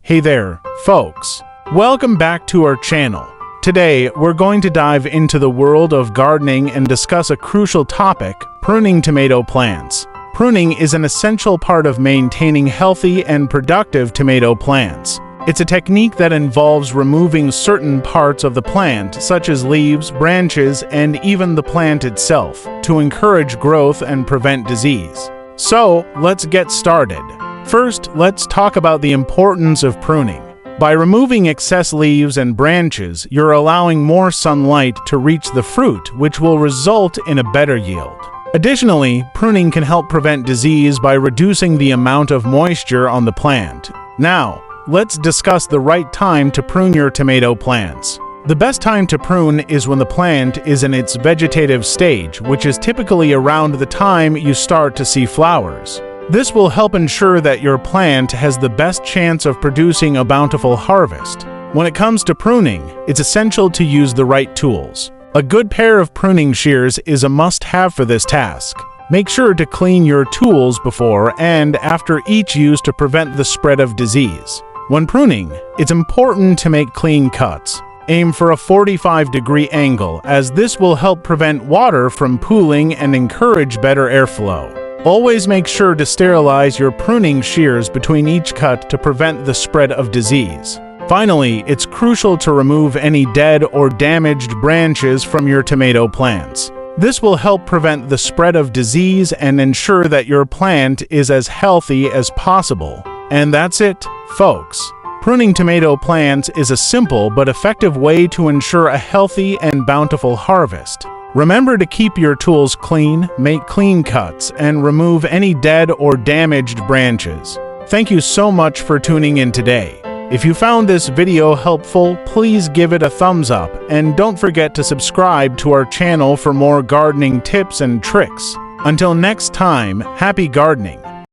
Hey there, folks. Welcome back to our channel. Today, we're going to dive into the world of gardening and discuss a crucial topic, pruning tomato plants. Pruning is an essential part of maintaining healthy and productive tomato plants. It's a technique that involves removing certain parts of the plant, such as leaves, branches, and even the plant itself, to encourage growth and prevent disease. So, let's get started. First, let's talk about the importance of pruning. By removing excess leaves and branches, you're allowing more sunlight to reach the fruit, which will result in a better yield. Additionally, pruning can help prevent disease by reducing the amount of moisture on the plant. Now, let's discuss the right time to prune your tomato plants. The best time to prune is when the plant is in its vegetative stage, which is typically around the time you start to see flowers. This will help ensure that your plant has the best chance of producing a bountiful harvest. When it comes to pruning, it's essential to use the right tools. A good pair of pruning shears is a must-have for this task. Make sure to clean your tools before and after each use to prevent the spread of disease. When pruning, it's important to make clean cuts. Aim for a 45-degree angle, as this will help prevent water from pooling and encourage better airflow. Always make sure to sterilize your pruning shears between each cut to prevent the spread of disease. Finally, it's crucial to remove any dead or damaged branches from your tomato plants. This will help prevent the spread of disease and ensure that your plant is as healthy as possible. And that's it, folks. Pruning tomato plants is a simple but effective way to ensure a healthy and bountiful harvest. Remember to keep your tools clean, make clean cuts, and remove any dead or damaged branches. Thank you so much for tuning in today. If you found this video helpful, please give it a thumbs up, and don't forget to subscribe to our channel for more gardening tips and tricks. Until next time, happy gardening!